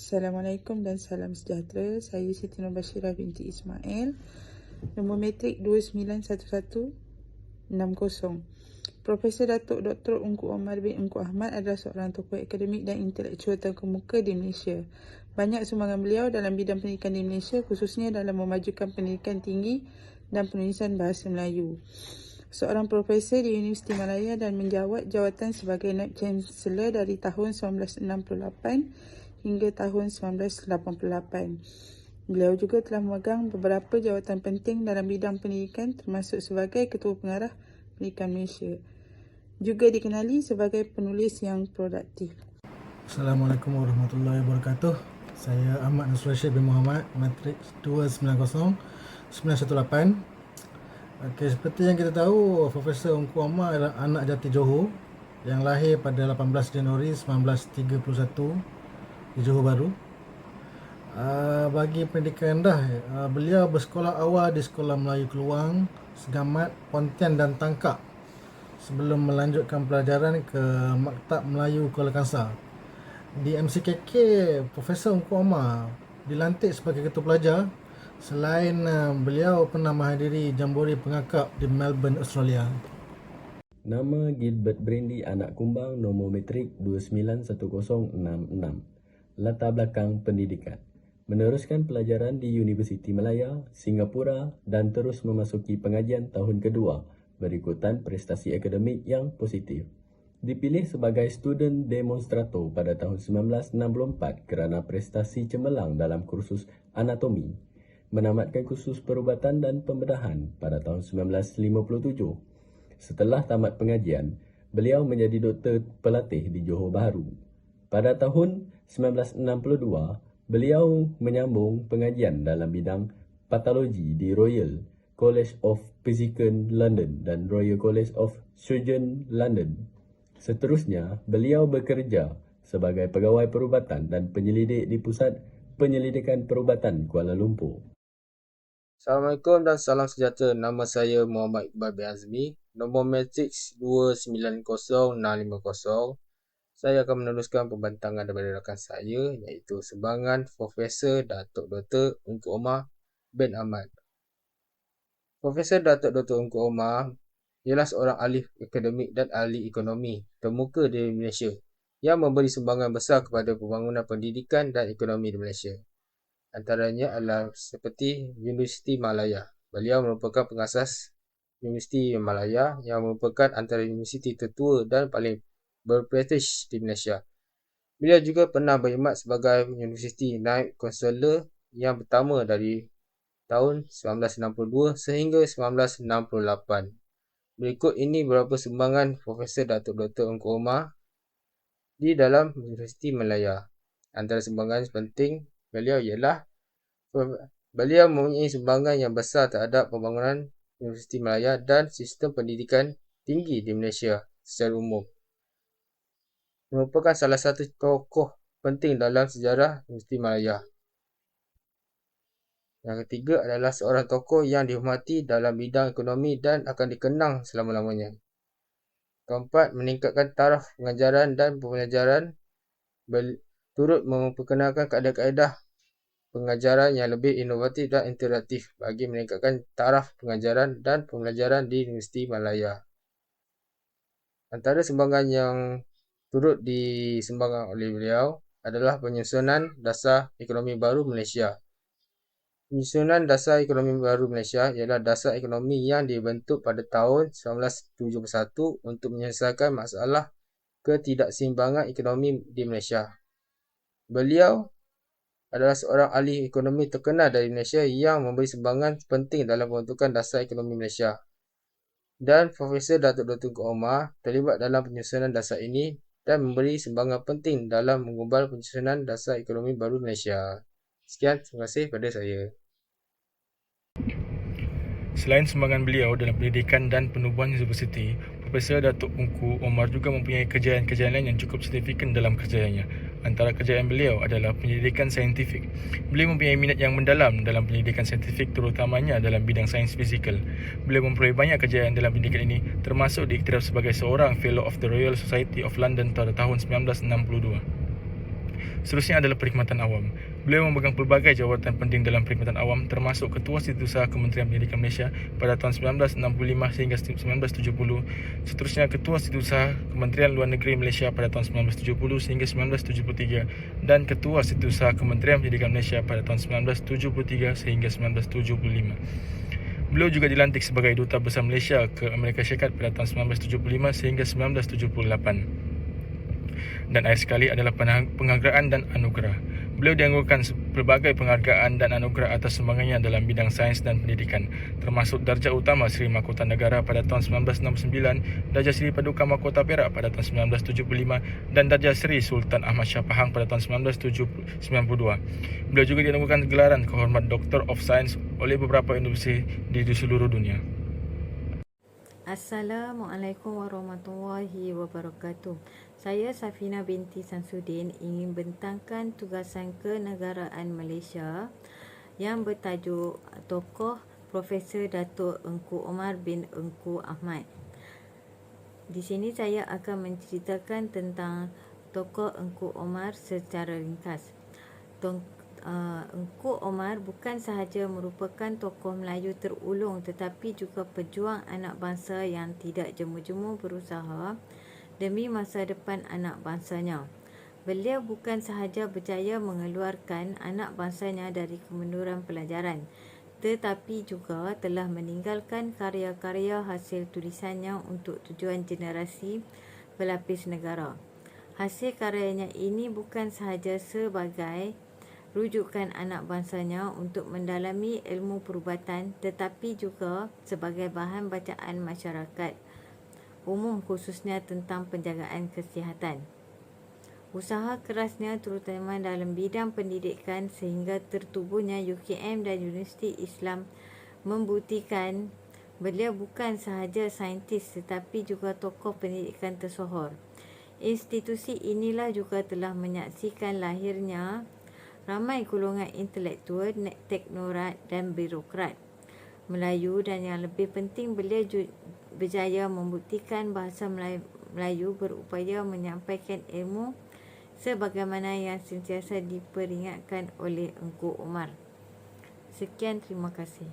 Assalamualaikum dan salam sejahtera. Saya Siti Nurbasyirah binti Ismail. Nombor matrik 291160. Profesor Datuk Dr. Ungku Omar bin Ungku Ahmad adalah seorang tokoh akademik dan intelektual terkemuka di Malaysia. Banyak sumbangan beliau dalam bidang pendidikan di Malaysia, khususnya dalam memajukan pendidikan tinggi dan penulisan bahasa Melayu. Seorang profesor di Universiti Malaya dan menjawat jawatan sebagai Naib Chancellor dari tahun 1968 hingga tahun 1988. Beliau juga telah memegang beberapa jawatan penting dalam bidang pendidikan, termasuk sebagai Ketua Pengarah Pendidikan Malaysia. Juga dikenali sebagai penulis yang produktif. Assalamualaikum warahmatullahi wabarakatuh. Saya Ahmad Nasrul Rashid bin Muhammad, matrik 290918. Okey, seperti yang kita tahu, Profesor Ungku Omar adalah anak jati Johor yang lahir pada 18 Januari 1931 di Johor Bahru. Bagi pendidikan rendah, beliau bersekolah awal di Sekolah Melayu Keluang, Segamat, Pontian dan Tangkak sebelum melanjutkan pelajaran ke Maktab Melayu Kuala Kangsar. Di MCKK, Profesor Ungku Omar dilantik sebagai ketua pelajar. Selain beliau pernah menghadiri jambori pengakap di Melbourne, Australia. Nama Gilbert Brandy, anak kumbang, nombor matrik 291066. Latar belakang pendidikan: meneruskan pelajaran di Universiti Malaya, Singapura dan terus memasuki pengajian tahun kedua berikutan prestasi akademik yang positif. Dipilih sebagai student demonstrator pada tahun 1964 kerana prestasi cemerlang dalam kursus anatomi. Menamatkan kursus perubatan dan pembedahan pada tahun 1957. Setelah tamat pengajian, beliau menjadi doktor pelatih di Johor Bahru. Pada tahun 1962, beliau menyambung pengajian dalam bidang patologi di Royal College of Physicians London dan Royal College of Surgeons London. Seterusnya, beliau bekerja sebagai pegawai perubatan dan penyelidik di Pusat Penyelidikan Perubatan Kuala Lumpur. Assalamualaikum dan salam sejahtera. Nama saya Muhammad Iqbal bin Azmi. Nombor matriks 290650. Saya akan meneruskan pembentangan daripada rakan saya, iaitu sumbangan Profesor Datuk Dr. Ungku Omar bin Ahmad. Profesor Datuk Dr. Ungku Omar ialah seorang ahli akademik dan ahli ekonomi termuka di Malaysia yang memberi sumbangan besar kepada pembangunan pendidikan dan ekonomi di Malaysia. Antaranya adalah seperti Universiti Malaya. Beliau merupakan pengasas Universiti Malaya yang merupakan antara universiti tertua dan paling berprestij di Malaysia. Beliau juga pernah berkhidmat sebagai Universiti Naib Chancellor yang pertama dari tahun 1962 sehingga 1968. Berikut ini beberapa sumbangan Profesor Datuk Dr. Ungku Omar di dalam Universiti Malaya. Antara sumbangan penting beliau ialah beliau mempunyai sumbangan yang besar terhadap pembangunan Universiti Malaya dan sistem pendidikan tinggi di Malaysia secara umum. Merupakan salah satu tokoh penting dalam sejarah Universiti Malaya. Yang ketiga adalah seorang tokoh yang dihormati dalam bidang ekonomi dan akan dikenang selama-lamanya. Keempat, meningkatkan taraf pengajaran dan pembelajaran, turut memperkenalkan kaedah-kaedah pengajaran yang lebih inovatif dan interaktif bagi meningkatkan taraf pengajaran dan pembelajaran di Universiti Malaya. Antara sumbangan yang turut disumbangkan oleh beliau adalah penyusunan Dasar Ekonomi Baru Malaysia. Penyusunan Dasar Ekonomi Baru Malaysia ialah dasar ekonomi yang dibentuk pada tahun 1971 untuk menyelesaikan masalah ketidakseimbangan ekonomi di Malaysia. Beliau adalah seorang ahli ekonomi terkenal dari Malaysia yang memberi sumbangan penting dalam pembentukan Dasar Ekonomi Malaysia. Dan Profesor Datuk Dr. Ungku Omar terlibat dalam penyusunan dasar ini dan memberi sumbangan penting dalam menggubal penyusunan Dasar Ekonomi Baru Malaysia. Sekian, terima kasih pada saya. Selain sumbangan beliau dalam pendidikan dan penubuhan universiti, Profesor Datuk Ungku Omar juga mempunyai kejayaan-kejayaan lain yang cukup signifikan dalam kerjaannya. Antara kejayaan beliau adalah penyelidikan saintifik. Beliau mempunyai minat yang mendalam dalam penyelidikan saintifik, terutamanya dalam bidang sains fizikal. Beliau memperoleh banyak kejayaan dalam pendidikan ini, termasuk diiktiraf sebagai seorang Fellow of the Royal Society of London pada tahun 1962. Seterusnya adalah perkhidmatan awam. Beliau memegang pelbagai jawatan penting dalam perkhidmatan awam, termasuk Ketua Setiausaha Kementerian Pendidikan Malaysia pada tahun 1965 sehingga 1970. Seterusnya Ketua Setiausaha Kementerian Luar Negeri Malaysia pada tahun 1970 sehingga 1973 dan Ketua Setiausaha Kementerian Pendidikan Malaysia pada tahun 1973 sehingga 1975. Beliau juga dilantik sebagai Duta Besar Malaysia ke Amerika Syarikat pada tahun 1975 sehingga 1978. Dan akhir sekali adalah penghargaan dan anugerah. Beliau dianggokan pelbagai penghargaan dan anugerah atas sumbangannya dalam bidang sains dan pendidikan, termasuk Darjah Utama Seri Mahkota Negara pada tahun 1969, Darjah Seri Paduka Mahkota Perak pada tahun 1975 dan Darjah Seri Sultan Ahmad Shah Pahang pada tahun 1992. Beliau juga dianugerahkan gelaran kehormat Doctor of Science oleh beberapa universiti di seluruh dunia. Assalamualaikum warahmatullahi wabarakatuh. Saya Safina binti Samsudin ingin bentangkan tugasan kenegaraan Malaysia yang bertajuk Tokoh Profesor Datuk Engku Omar bin Engku Ahmad. Di sini saya akan menceritakan tentang tokoh Engku Omar secara ringkas. Engku Omar bukan sahaja merupakan tokoh Melayu terulung tetapi juga pejuang anak bangsa yang tidak jemu-jemu berusaha demi masa depan anak bangsanya. Beliau bukan sahaja berjaya mengeluarkan anak bangsanya dari kemunduran pelajaran, tetapi juga telah meninggalkan karya-karya hasil tulisannya untuk tujuan generasi berlapis negara. Hasil karyanya ini bukan sahaja sebagai rujukan anak bangsanya untuk mendalami ilmu perubatan tetapi juga sebagai bahan bacaan masyarakat umum khususnya tentang penjagaan kesihatan. Usaha kerasnya terutama dalam bidang pendidikan sehingga tertubuhnya UKM dan Universiti Islam membuktikan beliau bukan sahaja saintis tetapi juga tokoh pendidikan tersohor. Institusi inilah juga telah menyaksikan lahirnya ramai golongan intelektual, teknokrat dan birokrat Melayu dan yang lebih penting beliau berjaya membuktikan bahasa Melayu berupaya menyampaikan ilmu sebagaimana yang sentiasa diperingatkan oleh Engku Omar. Sekian, terima kasih.